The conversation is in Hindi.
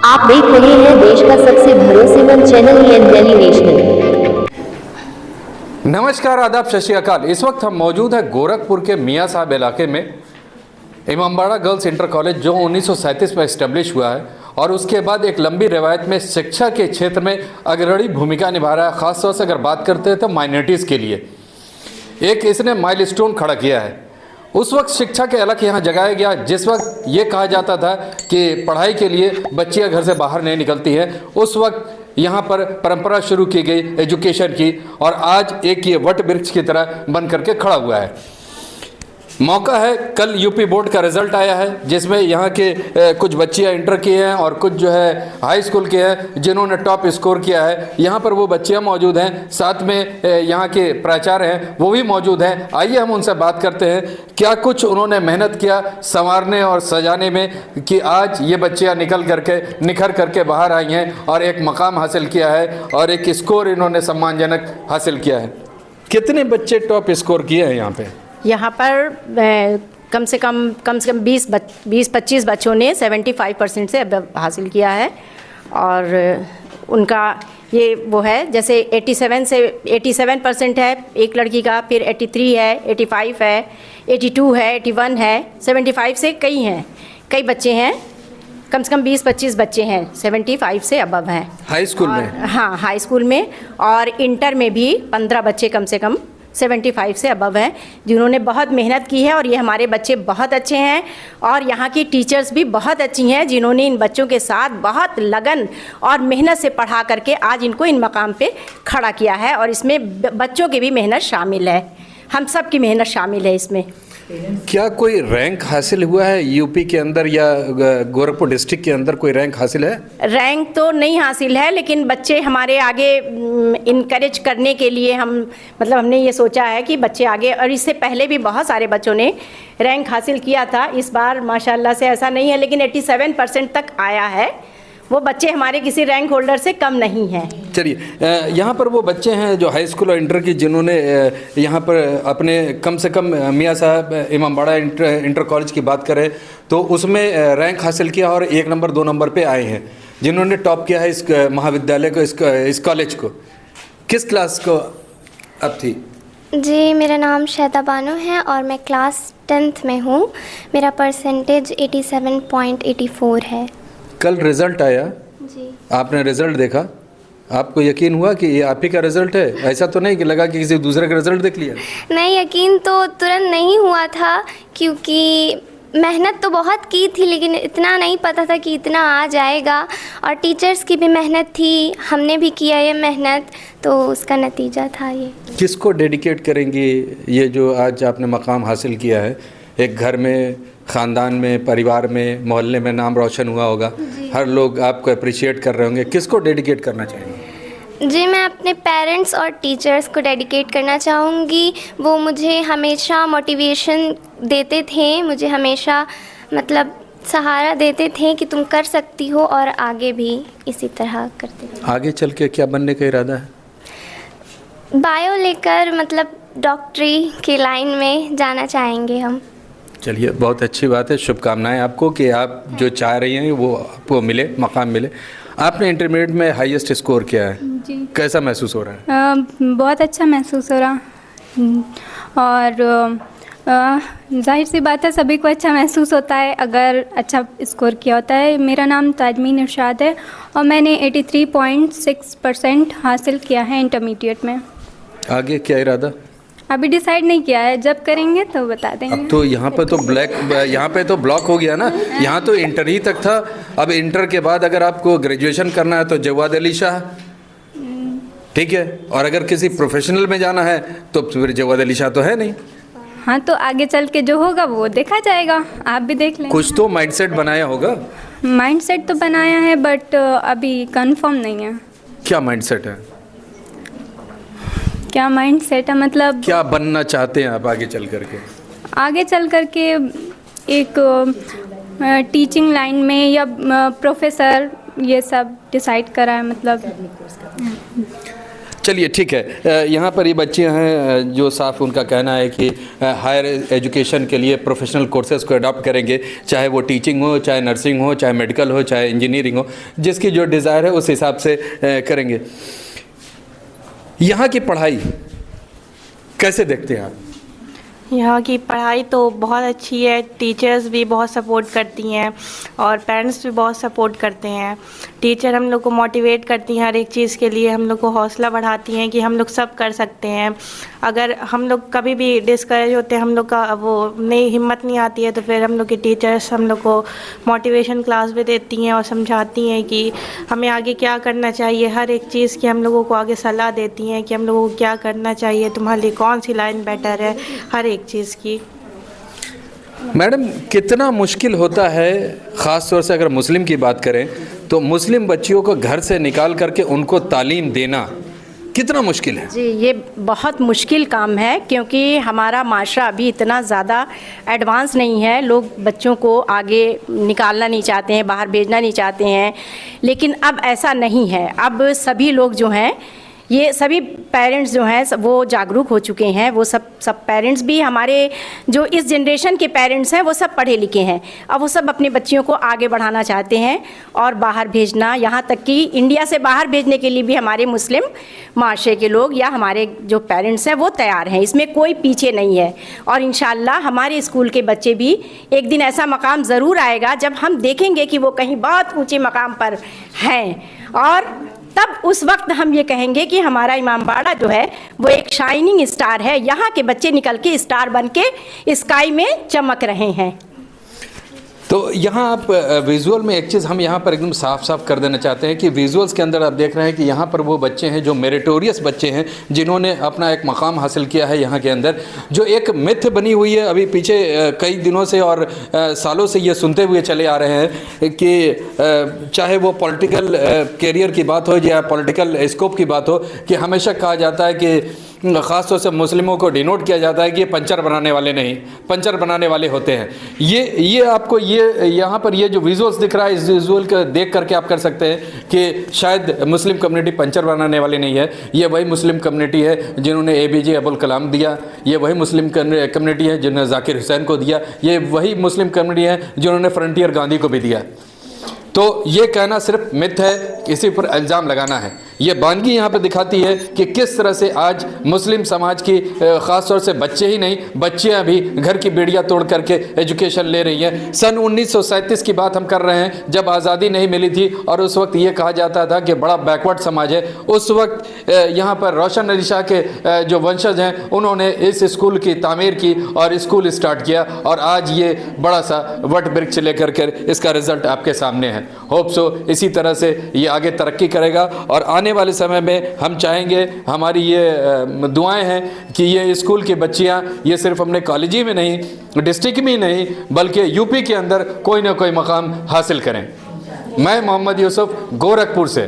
आप देख रहे हैं देश का सबसे भरोसेमंद चैनल दिल्ली नेशनल। नमस्कार, आदाब, सत श्री अकाल। इस वक्त हम मौजूद हैं गोरखपुर के मियाँ साहब इलाके में। इमामबाड़ा गर्ल्स इंटर कॉलेज जो 1937 में इस्टेब्लिश हुआ है और उसके बाद एक लंबी रवायत में शिक्षा के क्षेत्र में अग्रणी भूमिका निभा रहा है। ख़ासतौर से अगर बात करते हैं तो माइनॉरिटीज़ के लिए एक इसने माइलस्टोन खड़ा किया है। उस वक्त शिक्षा के अलग यहाँ जगाया गया जिस वक्त ये कहा जाता था कि पढ़ाई के लिए बच्चियाँ घर से बाहर नहीं निकलती हैं। उस वक्त यहाँ पर परंपरा शुरू की गई एजुकेशन की और आज एक ये वट वृक्ष की तरह बन करके खड़ा हुआ है। मौका है, कल यूपी बोर्ड का रिज़ल्ट आया है जिसमें यहाँ के कुछ बच्चियाँ इंटर किए हैं और कुछ जो है हाई स्कूल के हैं जिन्होंने टॉप स्कोर किया है। यहाँ पर वो बच्चियाँ मौजूद हैं, साथ में यहाँ के प्राचार्य हैं वो भी मौजूद हैं। आइए हम उनसे बात करते हैं क्या कुछ उन्होंने मेहनत किया संवारने और सजाने में कि आज ये बच्चियाँ निखर करके बाहर आई हैं और एक मकाम हासिल किया है और एक स्कोर इन्होंने सम्मानजनक हासिल किया है। कितने बच्चे टॉप स्कोर किए हैं यहाँ पर? यहाँ पर कम से कम 20-25 बच्चों ने 75% से अब हासिल किया है और उनका ये वो है जैसे 87% है एक लड़की का, फिर 83 है, 85 है, 82 है, 81 है, 75 से कई बच्चे हैं। कम से कम 20-25 बच्चे हैं 75 से अबव हैं हाई स्कूल में। हाँ, हाई स्कूल में और इंटर में भी 15 बच्चे कम से कम 75 से अबव हैं जिन्होंने बहुत मेहनत की है। और ये हमारे बच्चे बहुत अच्छे हैं और यहाँ की टीचर्स भी बहुत अच्छी हैं जिन्होंने इन बच्चों के साथ बहुत लगन और मेहनत से पढ़ा करके आज इनको इन मकाम पे खड़ा किया है। और इसमें बच्चों की भी मेहनत शामिल है, हम सब की मेहनत शामिल है इसमें। क्या कोई रैंक हासिल हुआ है यूपी के अंदर या गोरखपुर डिस्ट्रिक्ट के अंदर कोई रैंक हासिल है? रैंक तो नहीं हासिल है लेकिन बच्चे हमारे आगे इनकरेज करने के लिए हमने ये सोचा है कि बच्चे आगे, और इससे पहले भी बहुत सारे बच्चों ने रैंक हासिल किया था। इस बार माशाल्लाह से ऐसा नहीं है लेकिन 87% तक आया है। वो बच्चे हमारे किसी रैंक होल्डर से कम नहीं हैं। चलिए, यहाँ पर वो बच्चे हैं जो हाई स्कूल और इंटर की जिन्होंने यहाँ पर अपने कम से कम मियाँ साहब इमामबाड़ा इंटर कॉलेज की बात करें तो उसमें रैंक हासिल किया और 1 नंबर 2 नंबर पे आए हैं जिन्होंने टॉप किया है इस महाविद्यालय को, इस कॉलेज को। किस क्लास को अब थी? जी, मेरा नाम शैदा बानो है और मैं क्लास 10th में हूँ। मेरा परसेंटेज 87.84 है। कल रिज़ल्ट आया जी, आपने रिज़ल्ट देखा, आपको यकीन हुआ कि ये आप ही का रिज़ल्ट है? ऐसा तो नहीं कि लगा कि किसी दूसरे का रिज़ल्ट देख लिया? नहीं, यकीन तो तुरंत नहीं हुआ था क्योंकि मेहनत तो बहुत की थी लेकिन इतना नहीं पता था कि इतना आ जाएगा। और टीचर्स की भी मेहनत थी, हमने भी किया ये मेहनत, तो उसका नतीजा था ये। किसको डेडिकेट करेंगी ये जो आज आपने मकाम हासिल किया है? एक घर में, ख़ानदान में, परिवार में, मोहल्ले में नाम रोशन हुआ होगा, हर लोग आपको अप्रिशिएट कर रहे होंगे, किसको डेडिकेट करना चाहेंगे? जी, मैं अपने पेरेंट्स और टीचर्स को डेडिकेट करना चाहूँगी। वो मुझे हमेशा मोटिवेशन देते थे, मुझे हमेशा सहारा देते थे कि तुम कर सकती हो और आगे भी इसी तरह करते थे। आगे चल के क्या बनने का इरादा है? बायो लेकर डॉक्टरी की लाइन में जाना चाहेंगे हम। चलिए, बहुत अच्छी बात है। शुभकामनाएं आपको कि आप जो चाह रही हैं वो आपको मिले, मकाम मिले। आपने इंटरमीडिएट में हाईएस्ट स्कोर किया है जी। कैसा महसूस हो रहा है? बहुत अच्छा महसूस हो रहा और जाहिर सी बात है सभी को अच्छा महसूस होता है अगर अच्छा स्कोर किया होता है। मेरा नाम ताजमीन इरशाद है और मैंने 83.6% हासिल किया है इंटरमीडिएट में। आगे क्या इरादा? अभी डिसाइड नहीं किया है, जब करेंगे तो बता देंगे। अब तो यहाँ पे तो ब्लॉक हो गया ना, यहाँ तो इंटर ही तक था। अब इंटर के बाद अगर आपको ग्रेजुएशन करना है तो जवाद अली शाह, ठीक है, और अगर किसी प्रोफेशनल में जाना है तो फिर जवाद अली शाह तो है नहीं। हाँ, तो आगे चल के जो होगा वो देखा जाएगा, आप भी देख लें। कुछ तो माइंडसेट बनाया होगा? माइंडसेट तो बनाया है बट अभी कंफर्म नहीं है। क्या माइंडसेट है? क्या माइंडसेट है मतलब क्या बनना चाहते हैं आप आगे चल करके? आगे चल करके एक टीचिंग लाइन में या प्रोफेसर, ये सब डिसाइड करा है चलिए ठीक है, यहाँ पर ये बच्चे हैं जो साफ उनका कहना है कि हायर एजुकेशन के लिए प्रोफेशनल कोर्सेज़ को अडॉप्ट करेंगे, चाहे वो टीचिंग हो, चाहे नर्सिंग हो, चाहे मेडिकल हो, चाहे इंजीनियरिंग हो, जिसकी जो डिज़ायर है उस हिसाब से करेंगे। यहाँ की पढ़ाई कैसे देखते हैं आप? यहाँ की पढ़ाई तो बहुत अच्छी है, टीचर्स भी बहुत सपोर्ट करती हैं और पेरेंट्स भी बहुत सपोर्ट करते हैं। टीचर हम लोग को मोटिवेट करती हैं हर एक चीज़ के लिए, हम लोग को हौसला बढ़ाती हैं कि हम लोग सब कर सकते हैं। अगर हम लोग कभी भी डिस्करेज होते हैं, हम लोग का वो नहीं हिम्मत नहीं आती है, तो फिर हम लोग की टीचर्स हम लोग को मोटिवेशन क्लास भी देती हैं और समझाती हैं कि हमें आगे क्या करना चाहिए। हर एक चीज़ की हम लोगों को आगे सलाह देती हैं कि हम लोगों को क्या करना चाहिए, तुम्हारे लिए कौन सी लाइन बेटर है, हर एक चीज़ की। मैडम, कितना मुश्किल होता है, ख़ास तौर से अगर मुस्लिम की बात करें तो मुस्लिम बच्चियों को घर से निकाल करके उनको तालीम देना कितना मुश्किल है? जी, ये बहुत मुश्किल काम है, क्योंकि हमारा माशरा अभी इतना ज़्यादा एडवांस नहीं है। लोग बच्चों को आगे निकालना नहीं चाहते हैं, बाहर भेजना नहीं चाहते हैं, लेकिन अब ऐसा नहीं है। अब सभी लोग जो हैं, ये सभी पेरेंट्स जो हैं वो जागरूक हो चुके हैं। वो सब पेरेंट्स भी, हमारे जो इस जनरेशन के पेरेंट्स हैं वो सब पढ़े लिखे हैं। अब वो सब अपने बच्चियों को आगे बढ़ाना चाहते हैं और बाहर भेजना, यहाँ तक कि इंडिया से बाहर भेजने के लिए भी हमारे मुस्लिम माशरे के लोग या हमारे जो पेरेंट्स हैं वो तैयार हैं। इसमें कोई पीछे नहीं है और इंशाअल्लाह हमारे स्कूल के बच्चे भी एक दिन ऐसा मकाम ज़रूर आएगा जब हम देखेंगे कि वो कहीं बहुत ऊँचे मकाम पर हैं, और तब उस वक्त हम ये कहेंगे कि हमारा इमामबाड़ा जो है वो एक शाइनिंग स्टार है। यहाँ के बच्चे निकल के स्टार बन के स्काई में चमक रहे हैं। तो यहाँ आप विजुअल में एक चीज़ हम यहाँ पर एकदम साफ साफ कर देना चाहते हैं कि विजुअल्स के अंदर आप देख रहे हैं कि यहाँ पर वो बच्चे हैं जो मेरिटोरियस बच्चे हैं, जिन्होंने अपना एक मकाम हासिल किया है यहाँ के अंदर। जो एक मिथ बनी हुई है अभी पीछे कई दिनों से और सालों से ये सुनते हुए चले आ रहे हैं कि चाहे वो पॉलिटिकल कैरियर की बात हो या पॉलिटिकल स्कोप की बात हो, कि हमेशा कहा जाता है कि ख़ास तौर से मुस्लिमों को डिनोट किया जाता है कि ये पंचर बनाने वाले नहीं, पंचर बनाने वाले होते हैं। ये आपको ये यहाँ पर ये जो विजुअल्स दिख रहा है, इस विजुअल को देख करके आप कर सकते हैं कि शायद मुस्लिम कम्युनिटी पंचर बनाने वाली नहीं है। ये वही मुस्लिम कम्युनिटी है जिन्होंने APJ अब्दुल कलाम दिया, ये वही मुस्लिम कम्युनिटी है जिन्होंने जाकिर हुसैन को दिया, ये वही मुस्लिम कम्युनिटी है जिन्होंने फ्रंटियर गांधी को भी दिया। तो ये कहना सिर्फ मिथ है, किसी पर इल्ज़ाम लगाना है। ये बानगी यहाँ पे दिखाती है कि किस तरह से आज मुस्लिम समाज की ख़ास तौर से बच्चे ही नहीं, बच्चियाँ भी घर की बेड़ियाँ तोड़ करके एजुकेशन ले रही हैं। सन 1937 की बात हम कर रहे हैं, जब आज़ादी नहीं मिली थी और उस वक्त ये कहा जाता था कि बड़ा बैकवर्ड समाज है। उस वक्त यहाँ पर रोशन अली शाह के जो वंशज हैं उन्होंने इस स्कूल की तामीर की और स्कूल स्टार्ट किया, और आज ये बड़ा सा वट वृक्ष लेकर के इसका रिज़ल्ट आपके सामने है। होप सो इसी तरह से ये आगे तरक्की करेगा और आने वाले समय में हम चाहेंगे, हमारी ये दुआएं हैं कि ये स्कूल की बच्चियां ये सिर्फ अपने कॉलेज ही में नहीं, डिस्ट्रिक्ट में ही नहीं, बल्कि यूपी के अंदर कोई ना कोई मकाम हासिल करें। मैं मोहम्मद यूसुफ, गोरखपुर से।